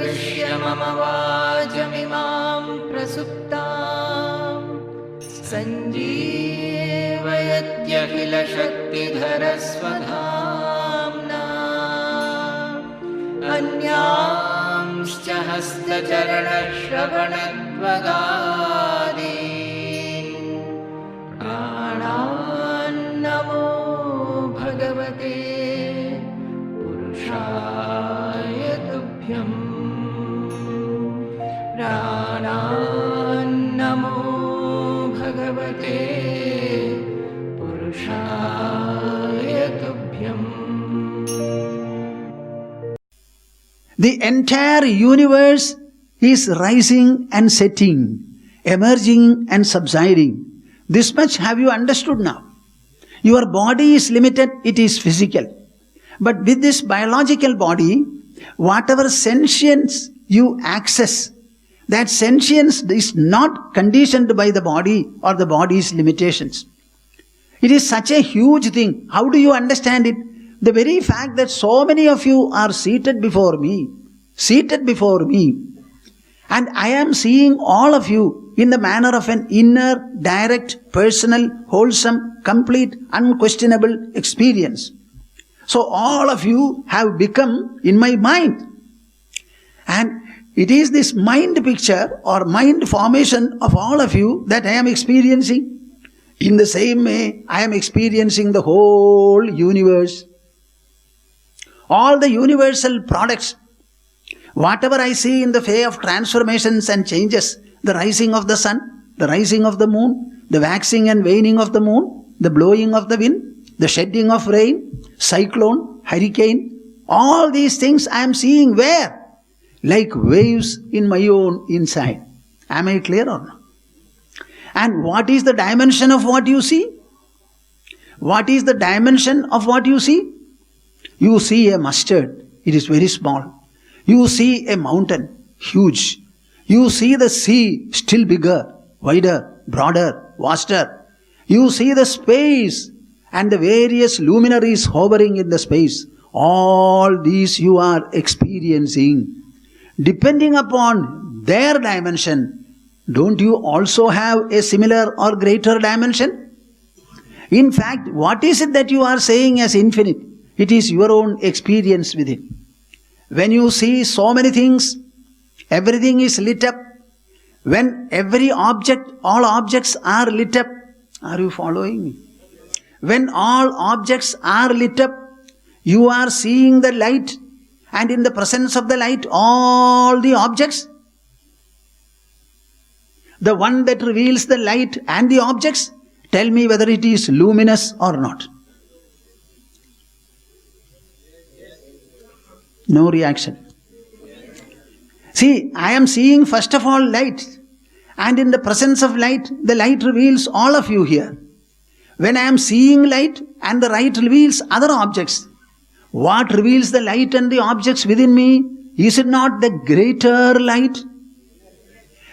उपदिश्य मम वाचमिमां प्रसुप्तां सञ्जीवयत्यखिलशक्तिधरस्वधाम्ना अन्यांश्च हस्तचरणश्रवणत्वगादीन् प्राणान्नमो भगवते पुरुषाय तुभ्यं प्राणान्नमो भगवते पुरुषाय तुभ्यम्. The entire universe is rising and setting, emerging and subsiding. This much have you understood now. Your body is limited, it is physical. But with this biological body, whatever sentience you access, that sentience is not conditioned by the body or the body's limitations. It is such a huge thing. How do you understand it? The very fact that so many of you are seated before me, and I am seeing all of you in the manner of an inner, direct, personal, wholesome, complete, unquestionable experience. So all of you have become in my mind. And it is this mind picture or mind formation of all of you that I am experiencing. In the same way, I am experiencing the whole universe. All the universal products, whatever I see in the way of transformations and changes, the rising of the sun, the rising of the moon, the waxing and waning of the moon, the blowing of the wind, the shedding of rain, cyclone, hurricane, all these things I am seeing where? Like waves in my own inside. Am I clear or not? And what is the dimension of what you see? What is the dimension of what you see? You see a mustard, it is very small. You see a mountain, huge. You see the sea, still bigger, wider, broader, vaster. You see the space and the various luminaries hovering in the space. All these you are experiencing. Depending upon their dimension, don't you also have a similar or greater dimension? In fact, what is it that you are saying as infinite? It is your own experience with it. When you see so many things, everything is lit up. When every object, all objects are lit up. Are you following me? When all objects are lit up, you are seeing the light, and in the presence of the light, all the objects. The one that reveals the light and the objects, tell me whether it is luminous or not. No reaction. See, I am seeing first of all light, and in the presence of light, the light reveals all of you here. When I am seeing light and the light reveals other objects, what reveals the light and the objects within me? Is it not the greater light?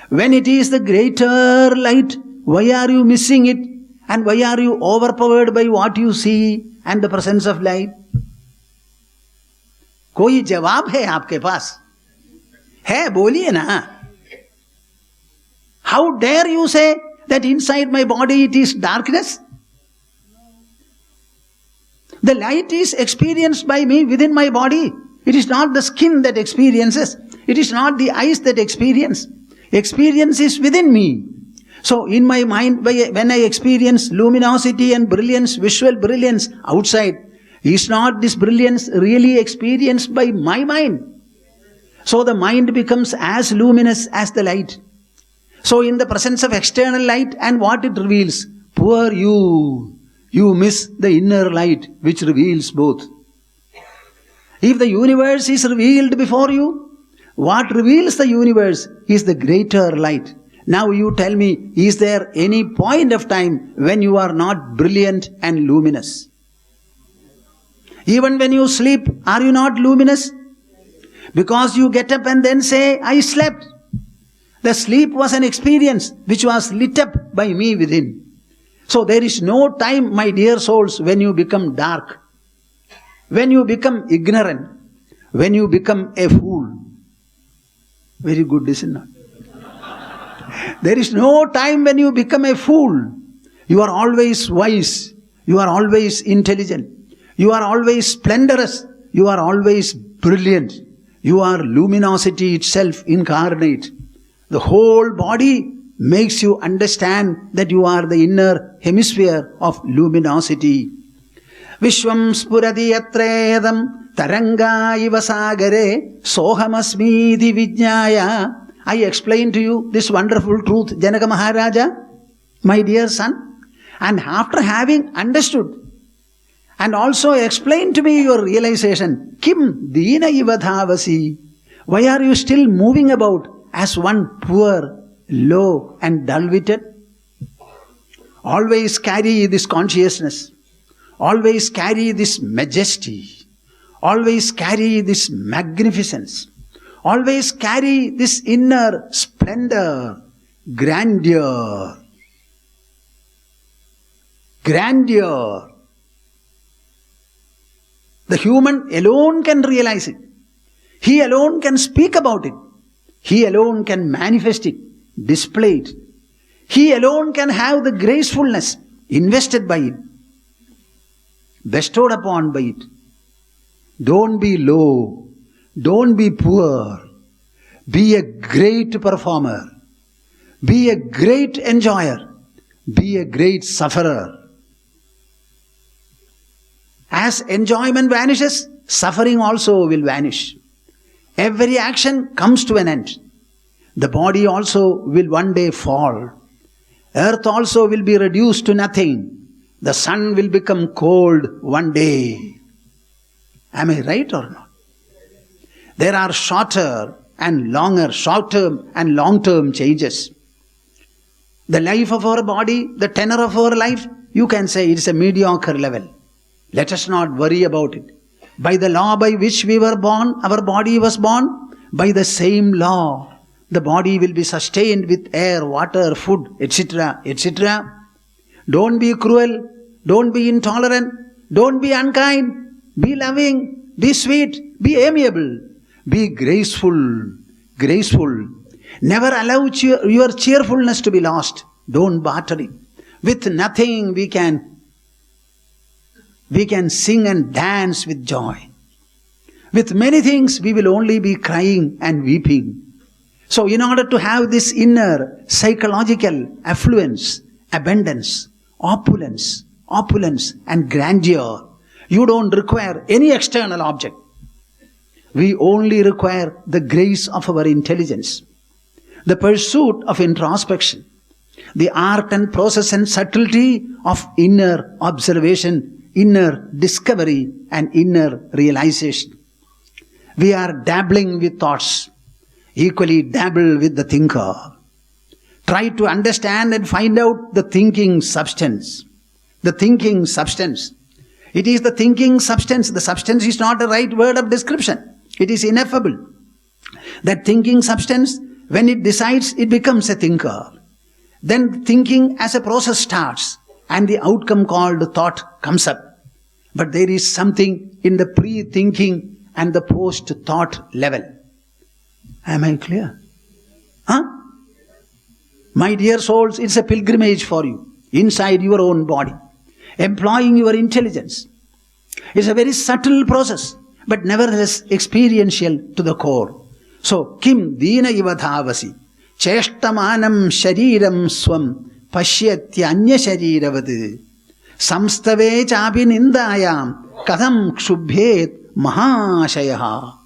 When it is the greater light, why are you missing it? And why are you overpowered by what you see and the presence of light? कोई जवाब है आपके पास? है, बोलिए ना. How dare you say that inside my body it is darkness? The light is experienced by me within my body. It is not the skin that experiences. It is not the eyes that experience. Experience is within me. So in my mind, when I experience luminosity and brilliance, visual brilliance outside, is not this brilliance really experienced by my mind? So the mind becomes as luminous as the light. So in the presence of external light and what it reveals, poor you, you miss the inner light which reveals both. If the universe is revealed before you, what reveals the universe is the greater light. Now you tell me, is there any point of time when you are not brilliant and luminous? Even when you sleep, are you not luminous? Because you get up and then say, I slept. The sleep was an experience which was lit up by me within. So there is no time, my dear souls, when you become dark, when you become ignorant, when you become a fool. Very good, isn't it? There is no time when you become a fool. You are always wise. You are always intelligent. You are always splendorous. You are always brilliant. You are luminosity itself incarnate. The whole body makes you understand that you are the inner hemisphere of luminosity. Vishwam spurati yatredam taranga iva sagare sohamasmiti vijnaya. I explain to you this wonderful truth, Janaka Maharaja, my dear son. And after having understood and also explain to me your realization, Kim Dina Ivadhavasi, why are you still moving about as one poor, low and dull-witted? Always carry this consciousness. Always carry this majesty. Always carry this magnificence. Always carry this inner splendor, grandeur. Grandeur. The human alone can realize it. He alone can speak about it. He alone can manifest it, display it. He alone can have the gracefulness invested by it, bestowed upon by it. Don't be low. Don't be poor. Be a great performer. Be a great enjoyer. Be a great sufferer. As enjoyment vanishes, suffering also will vanish. Every action comes to an end. The body also will one day fall. Earth also will be reduced to nothing. The sun will become cold one day. Am I right or not? There are short-term and long-term changes. The life of our body, the tenor of our life, you can say it is a mediocre level. Let us not worry about it. By the law by which we were born, our body was born, by the same law, the body will be sustained with air, water, food, etc., etc. Don't be cruel, don't be intolerant, don't be unkind, be loving, be sweet, be amiable. Be graceful, graceful. Never allow your cheerfulness to be lost. Don't barter it. With nothing we can sing and dance with joy. With many things we will only be crying and weeping. So in order to have this inner psychological affluence, abundance, opulence and grandeur, you don't require any external object. We only require the grace of our intelligence, the pursuit of introspection, the art and process and subtlety of inner observation, inner discovery and inner realization. We are dabbling with thoughts, equally dabble with the thinker. Try to understand and find out the thinking substance. The thinking substance. It is the thinking substance. The substance is not the right word of description. It is ineffable. That thinking substance, when it decides, it becomes a thinker. Then thinking as a process starts and the outcome called thought comes up. But there is something in the pre-thinking and the post-thought level. Am I clear? My dear souls, it's a pilgrimage for you inside your own body. Employing your intelligence. It's a very subtle process, but nevertheless experiential to the core. So, Kim Dina Ivadhavasi Cheshtamanam Shariram Swam Pashyatya Anya Shariravadu Samstave Chapi Nindayam Kadam Kshubhet Mahashayaha.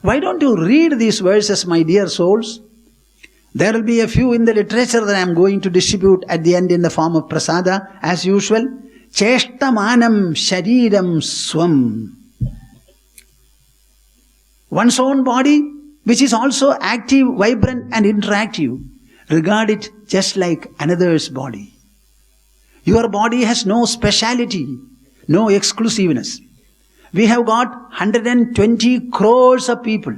Why don't you read these verses, my dear souls? There will be a few in the literature that I am going to distribute at the end in the form of prasada, as usual. Cheshtamanam Shariram Swam. One's own body, which is also active, vibrant and interactive, regard it just like another's body. Your body has no speciality, no exclusiveness. We have got 120 crores of people.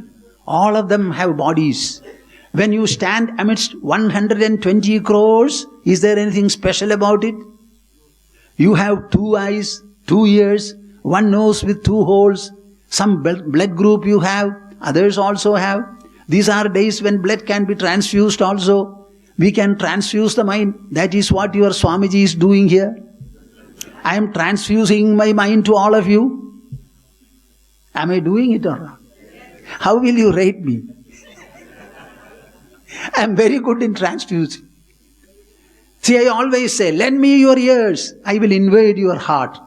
All of them have bodies. When you stand amidst 120 crores, is there anything special about it? You have 2 eyes, 2 ears, 1 nose with 2 holes, some blood group you have, others also have. These are days when blood can be transfused also. We can transfuse the mind. That is what your Swamiji is doing here. I am transfusing my mind to all of you. Am I doing it or not? How will you rate me? I am very good in transfusing. See, I always say, lend me your ears, I will invade your heart.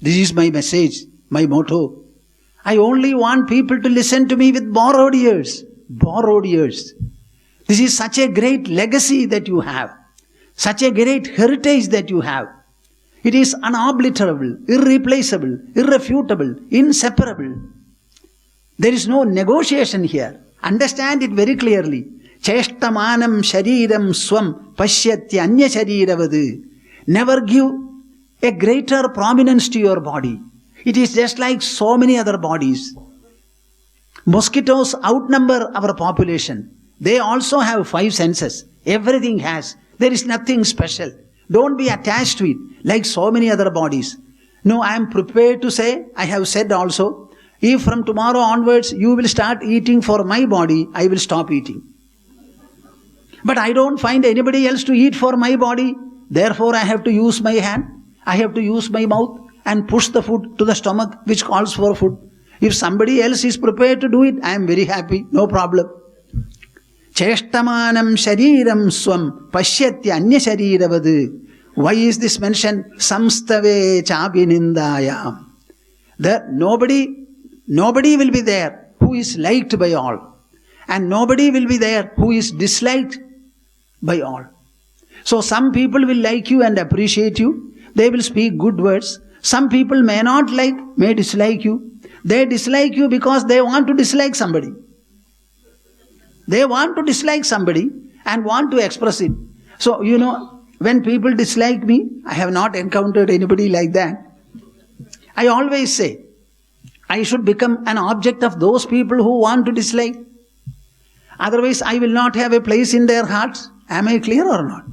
This is my message, my motto. I only want people to listen to me with borrowed ears. Borrowed ears. This is such a great legacy that you have. Such a great heritage that you have. It is unobliterable, irreplaceable, irrefutable, inseparable. There is no negotiation here. Understand it very clearly. Cheshtamanam shariram swam pashyatya anya shariravad. Never give a greater prominence to your body. It is just like so many other bodies. Mosquitoes outnumber our population. They also have 5 senses. Everything has. There is nothing special. Don't be attached to it like so many other bodies. No, I am prepared to say, I have said also, if from tomorrow onwards you will start eating for my body, I will stop eating. But I don't find anybody else to eat for my body. Therefore I have to use my hand. I have to use my mouth and push the food to the stomach which calls for food. If somebody else is prepared to do it, I am very happy. No problem. Cheshtamanam shariram swam pashyatya anya shariravad. Why is this mentioned? Samstave chabinindayam. That nobody will be there who is liked by all. And nobody will be there who is disliked by all. So some people will like you and appreciate you. They will speak good words. Some people may not like, may dislike you. They dislike you because they want to dislike somebody. They want to dislike somebody and want to express it. So, when people dislike me, I have not encountered anybody like that. I always say, I should become an object of those people who want to dislike. Otherwise, I will not have a place in their hearts. Am I clear or not?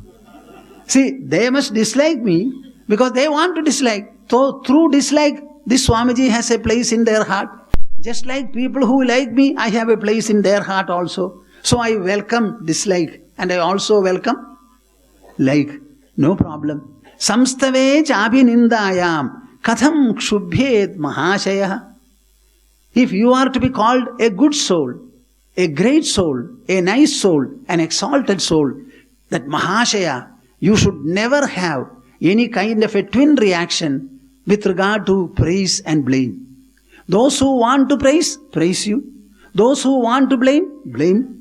See, they must dislike me because they want to dislike. So, through dislike, this Swamiji has a place in their heart. Just like people who like me, I have a place in their heart also. So, I welcome dislike and I also welcome like. No problem. Samstave chabinindayam katham kshubhyet mahashayah. If you are to be called a good soul, a great soul, a nice soul, an exalted soul, that Mahashaya, you should never have any kind of a twin reaction with regard to praise and blame. Those who want to praise, praise you. Those who want to blame, blame.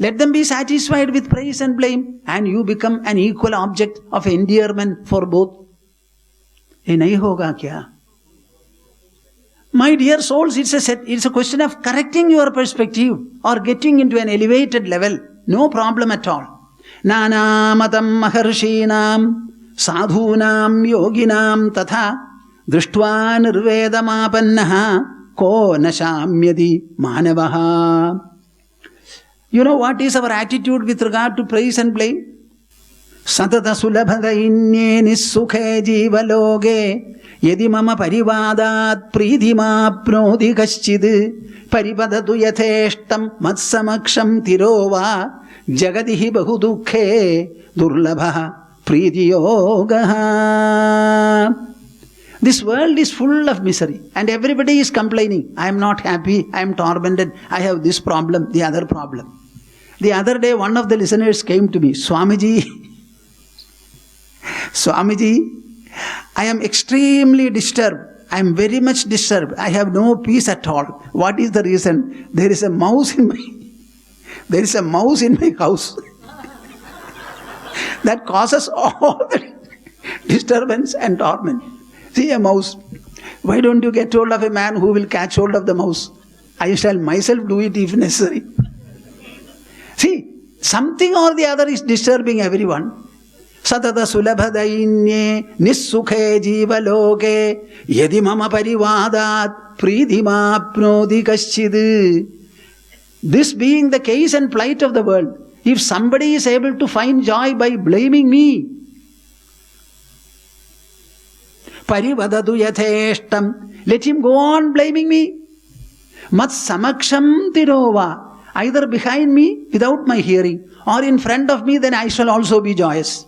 Let them be satisfied with praise and blame, and you become an equal object of endearment for both. Ye nahi hoga kya? My dear souls, it's a question of correcting your perspective or getting into an elevated level. No problem at all. Nana matam maharshinam sadhunam yoginam tatha drishtva nirvedamapannaha ko nashamyadi manavaha. You know what is our attitude with regard to praise and blame? Satata sulabhadainnye nissukhe jivaloge yadi mama parivadat pridhimapnodi kaschid paripadatu yatheshtam matsamaksham tirova jagadihi bahudukhe durlabha pridhiyogaha. This world is full of misery and everybody is complaining. I am not happy, I am tormented, I have this problem, the other problem. The other day one of the listeners came to me, Swamiji, I am extremely disturbed. I am very much disturbed. I have no peace at all. What is the reason? There is a mouse in my house that causes all the disturbance and torment. See, a mouse. Why don't you get hold of a man who will catch hold of the mouse? I shall myself do it if necessary. See, something or the other is disturbing everyone. Satata sulabhadainye nissukhe jivaloke yadi mama parivadat pridhimapnodi kaschid. This being the case and plight of the world, if somebody is able to find joy by blaming me, parivadatu yatheshtam, let him go on blaming me. Mat samaksham tirova, Either behind me without my hearing, or in front of me, then I shall also be joyous.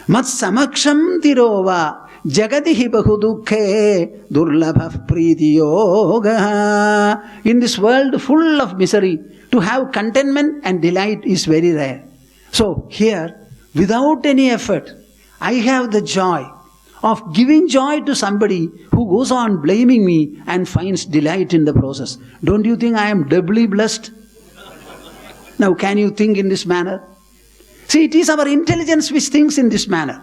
Mat samaksham tirova jagadihi bahudukhe durlabha priti yoga. In this world full of misery, to have contentment and delight is very rare. So here, without any effort, I have the joy of giving joy to somebody who goes on blaming me and finds delight in the process. Don't you think I am doubly blessed? Now, can you think in this manner? See, it is our intelligence which thinks in this manner.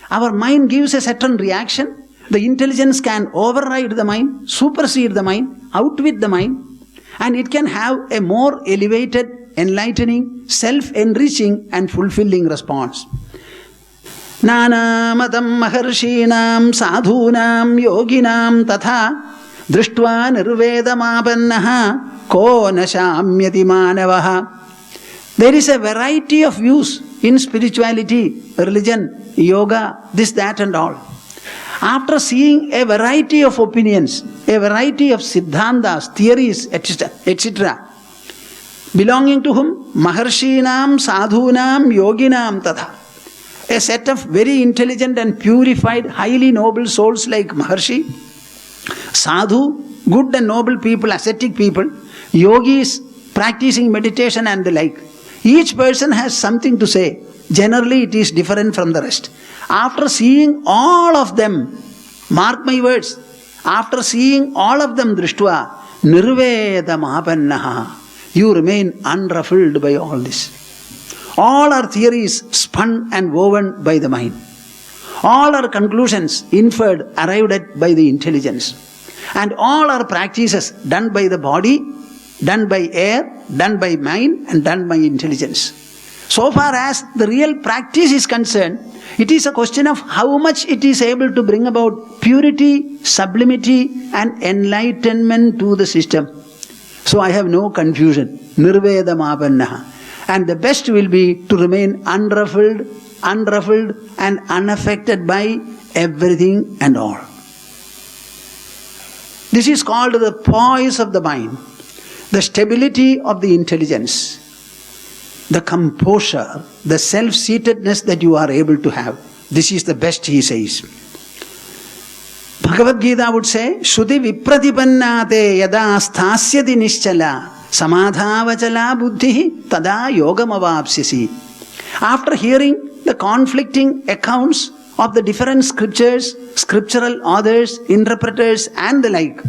Our mind gives a certain reaction. The intelligence can override the mind, supersede the mind, outwit the mind, and it can have a more elevated, enlightening, self-enriching and fulfilling response. Nanamatam maharshinam sadhunam yoginam tatha drishtva nirvedamapannaha ko nashamyati manavaha. There is a variety of views in spirituality, religion, yoga, this, that and all. After seeing a variety of opinions, a variety of siddhantas, theories, etc., belonging to whom? Maharshinam, sadhunam, yoginam tatha. A set of very intelligent and purified, highly noble souls like Maharshi, sadhu, good and noble people, ascetic people, yogis, practicing meditation and the like. Each person has something to say. Generally, it is different from the rest. After seeing all of them, mark my words, after seeing all of them, drishtva, nirvedamapannaha, you remain unruffled by all this. All our theories spun and woven by the mind. All our conclusions inferred, arrived at by the intelligence. And all our practices done by the body, done by air, done by mind and done by intelligence. So far as the real practice is concerned, it is a question of how much it is able to bring about purity, sublimity and enlightenment to the system. So I have no confusion. Nirvedamapannaha. And the best will be to remain unruffled and unaffected by everything and all. This is called the poise of the mind, the stability of the intelligence, the composure, the self-seatedness that you are able to have. This is the best, he says. Bhagavad Gita would say, Shruti vipratipannate yada sthasyati nischala samadhavachala buddhi tada yogamavapsisi. After hearing the conflicting accounts of the different scriptures, scriptural authors, interpreters and the like,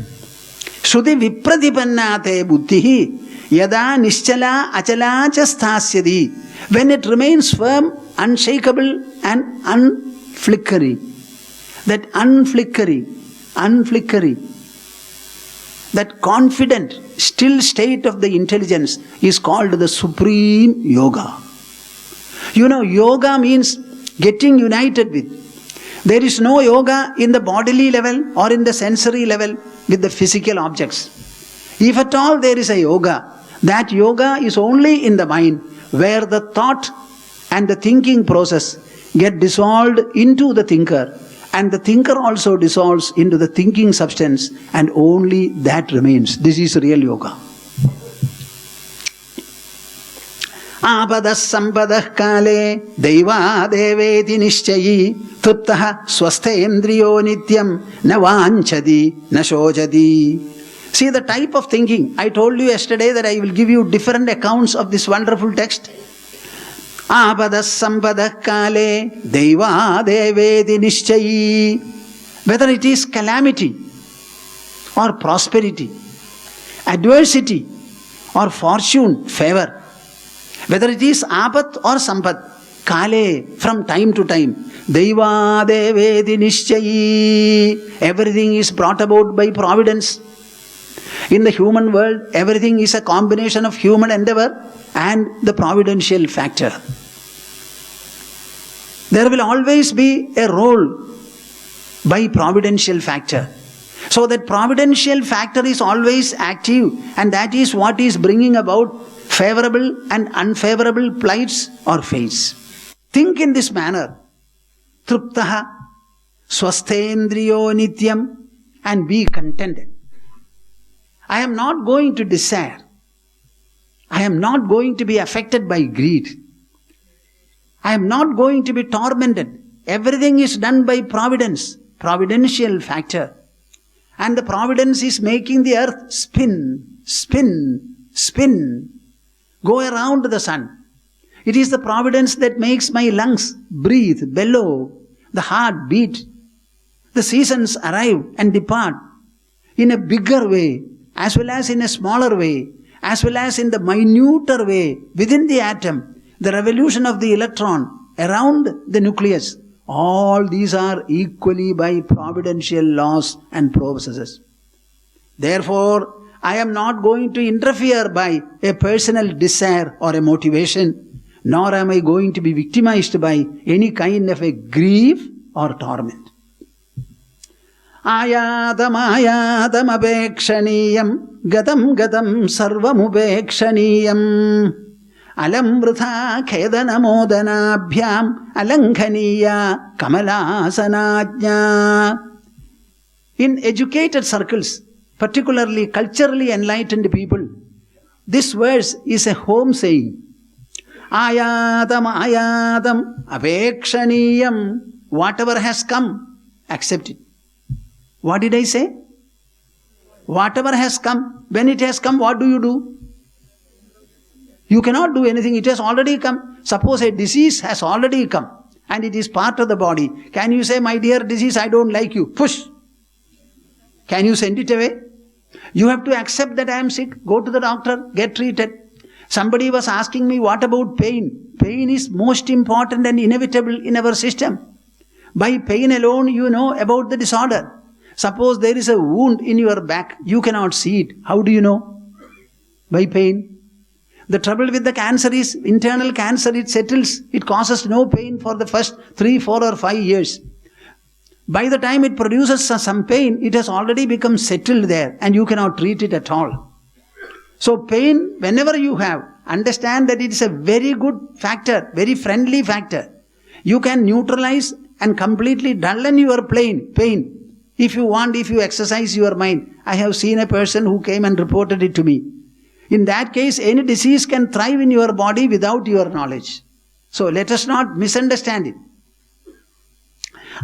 Shruti vipratipannate buddhi yada nischala achala cha sthasyati. When it remains firm, unshakable and unflickery. That unflickery, that confident, still state of the intelligence is called the supreme yoga. You know, yoga means getting united with. There is no yoga in the bodily level or in the sensory level with the physical objects. If at all there is a yoga, that yoga is only in the mind, where the thought and the thinking process get dissolved into the thinker, and the thinker also dissolves into the thinking substance, and only that remains. This is real yoga. Apadah sampadah kale deva deveti nishchayi triptah swasthendriyo nityam na vanchadi na shojati. See the type of thinking. I told you yesterday that I will give you different accounts of this wonderful text. Apadah sampadah kale deva deveti nishchayi. Whether it is calamity or prosperity, adversity or fortune, favor, whether it is apat or sampat, kale, from time to time, deva deveti nishchayi. Everything is brought about by providence. In the human world, everything is a combination of human endeavor and the providential factor. There will always be a role by providential factor. So that providential factor is always active, and that is what is bringing about favorable and unfavorable plights or fates. Think in this manner. Triptaha, swasthendriyo nityam, and be contented. I am not going to desire. I am not going to be affected by greed. I am not going to be tormented. Everything is done by providence, providential factor. And the providence is making the earth spin, spin, spin, go around the sun. It is the providence that makes my lungs breathe, bellow, the heart beat. The seasons arrive and depart in a bigger way, as well as in a smaller way, as well as in the minuter way within the atom, the revolution of the electron around the nucleus. All these are equally by providential laws and processes. Therefore, I am not going to interfere by a personal desire or a motivation, nor am I going to be victimized by any kind of a grief or torment. Ayatam ayatam apekshaniyam gatam gatam sarvam upekshaniyam alam vrtha khedana modanabhyam alankhaniya kamalasanaajna. In educated circles, particularly culturally enlightened people, this verse is a home saying. Ayatam ayatam apekshaniyam. Whatever has come, accept it. What did I say? Whatever has come, when it has come, what do? You cannot do anything, it has already come. Suppose a disease has already come and it is part of the body. Can you say, my dear disease, I don't like you? Push. Can you send it away? You have to accept that I am sick, go to the doctor, get treated. Somebody was asking me, what about pain? Pain is most important and inevitable in our system. By pain alone, you know about the disorder. Suppose there is a wound in your back, you cannot see it. How do you know? By pain. The trouble with the cancer is, internal cancer, it settles. It causes no pain for the first 3, 4 or 5 years. By the time it produces some pain, it has already become settled there and you cannot treat it at all. So pain, whenever you have, understand that it is a very good factor, very friendly factor. You can neutralize and completely dullen your pain. If you want, if you exercise your mind. I have seen a person who came and reported it to me. In that case, any disease can thrive in your body without your knowledge. So let us not misunderstand it.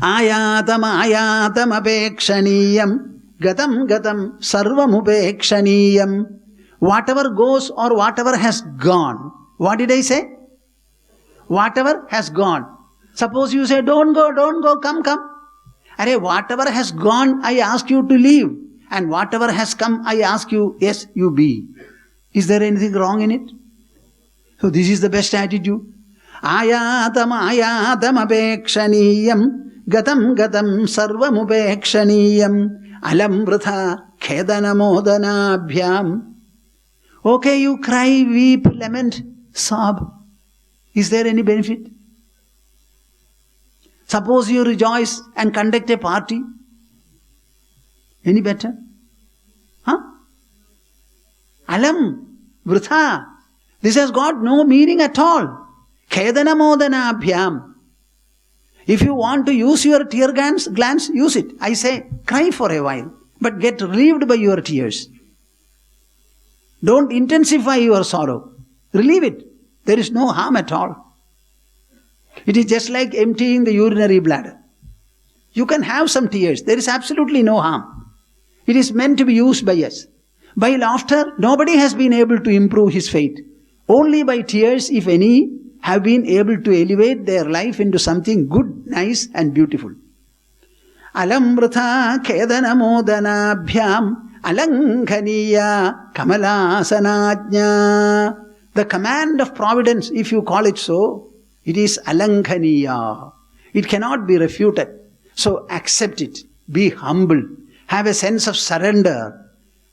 Ayatam ayatam apekshaniyam gatam gatam sarvam upekshaniyam. Whatever goes or whatever has gone. What did I say? Whatever has gone. Suppose you say, don't go, come. Arey, whatever has gone, I ask you to leave. And whatever has come, I ask you, yes, you be. Is there anything wrong in it? So this is the best attitude. Ayatam ayatam apekshaniyam gatam gatam sarvam upekshaniyam alam vrtha khedana modanabhyam. Okay, you cry, weep, lament, sob. Is there any benefit? Suppose you rejoice and conduct a party. Any better? Alam, vrtha. This has got no meaning at all. Khedana modanabhyam. If you want to use your tear glands, use it. I say, cry for a while, but get relieved by your tears. Don't intensify your sorrow. Relieve it. There is no harm at all. It is just like emptying the urinary bladder. You can have some tears. There is absolutely no harm. It is meant to be used by us. By laughter, nobody has been able to improve his fate. Only by tears, if any, have been able to elevate their life into something good, nice and beautiful. Alam vrtha khedana modanabhyam alankhaniya kamalasanaajna. The command of providence, if you call it so, it is alankhaniya. It cannot be refuted. So accept it. Be humble. Have a sense of surrender.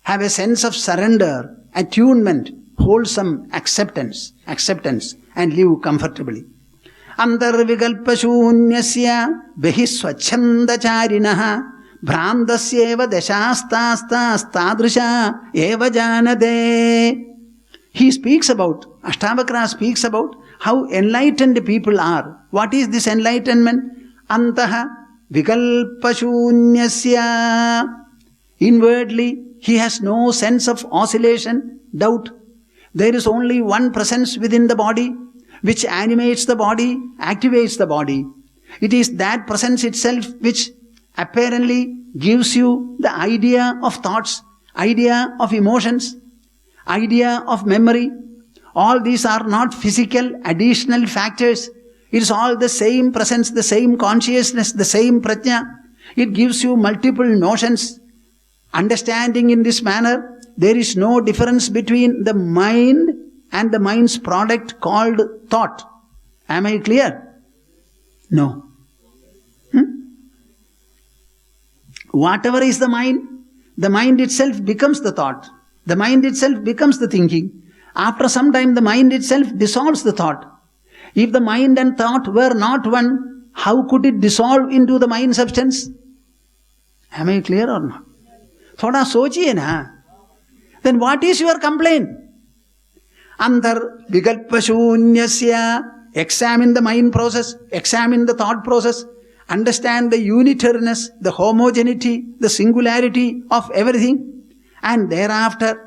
Have a sense of surrender, attunement, wholesome acceptance, and live comfortably. Antarvikalpashunyasya behisvachandacharinaha bhrandasyeva dashastastas eva janade. He speaks about, Ashtavakra speaks about how enlightened people are. What is this enlightenment? Antaha vikalpashunyasya. Inwardly, he has no sense of oscillation, doubt. There is only one presence within the body, which animates the body, activates the body. It is that presence itself which apparently gives you the idea of thoughts, idea of emotions, idea of memory. All these are not physical additional factors. It is all the same presence, the same consciousness, the same prajna. It gives you multiple notions. Understanding in this manner, there is no difference between the mind and the mind's product called thought. Am I clear? No. Whatever is the mind itself becomes the thought. The mind itself becomes the thinking. After some time, the mind itself dissolves the thought. If the mind and thought were not one, how could it dissolve into the mind substance? Am I clear or not? Thoda sochiye na. Then what is your complaint? Antar vikalpashunyasya. Examine the mind process, examine the thought process, understand the unitariness, the homogeneity, the singularity of everything, and thereafter,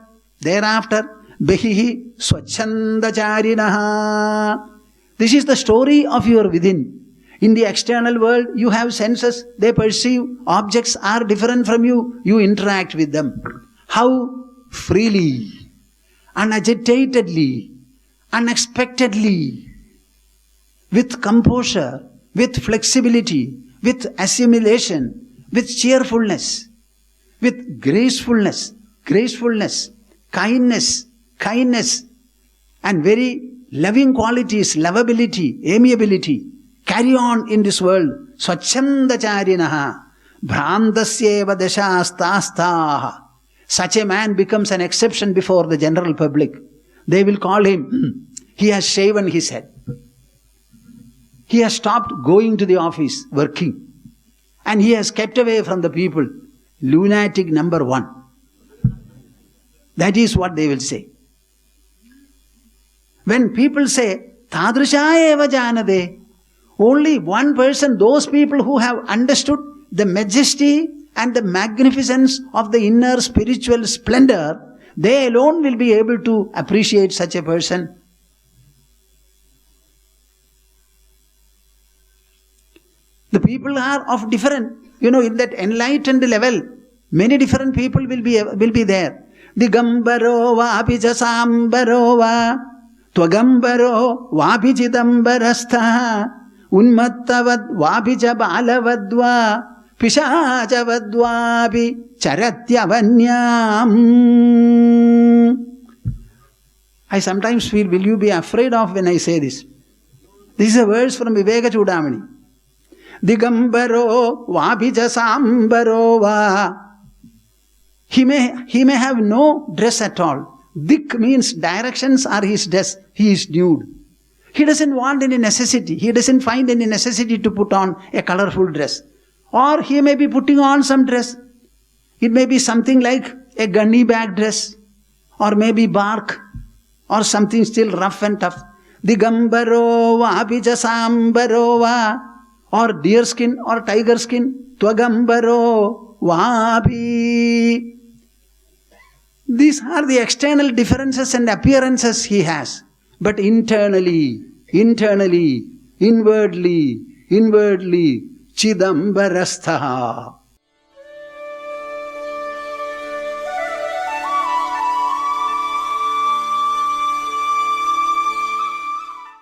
behihi swachandacharinaha. This is the story of your within. In the external world, you have senses, they perceive, objects are different from you, you interact with them. How? Freely, unagitatedly, unexpectedly, with composure, with flexibility, with assimilation, with cheerfulness, with gracefulness, kindness, and very loving qualities, lovability, amiability. Carry on in this world. Swachandacharinaha, bhrantasyeva dashastastaha. Such a man becomes an exception before the general public. They will call him, he has shaven his head. He has stopped going to the office, working. And he has kept away from the people. Lunatic number 1. That is what they will say. When people say, Tadrisha eva janade, only one person, those people who have understood the majesty and the magnificence of the inner spiritual splendor, they alone will be able to appreciate such a person. The people are of different, in that enlightened level, many different people will be there. Digambaro vapijasambaro va, twagambaro vapijidambarastha, unmattavad vapijabalavadva, pishachavadvapi charatyavanyam. I sometimes feel, will you be afraid of when I say this? This is a verse from Viveka Chudamani. Digambaro vabhijasambaro va. He may have no dress at all. Dik means directions are his dress. He is nude. He doesn't want any necessity. He doesn't find any necessity to put on a colorful dress. Or he may be putting on some dress. It may be something like a gunny bag dress. Or maybe bark. Or something still rough and tough. Digambaro vabhijasambaro va. Or deer skin or tiger skin, twagambaro vapi. These are the external differences and appearances he has. But internally, inwardly, chidambarastha.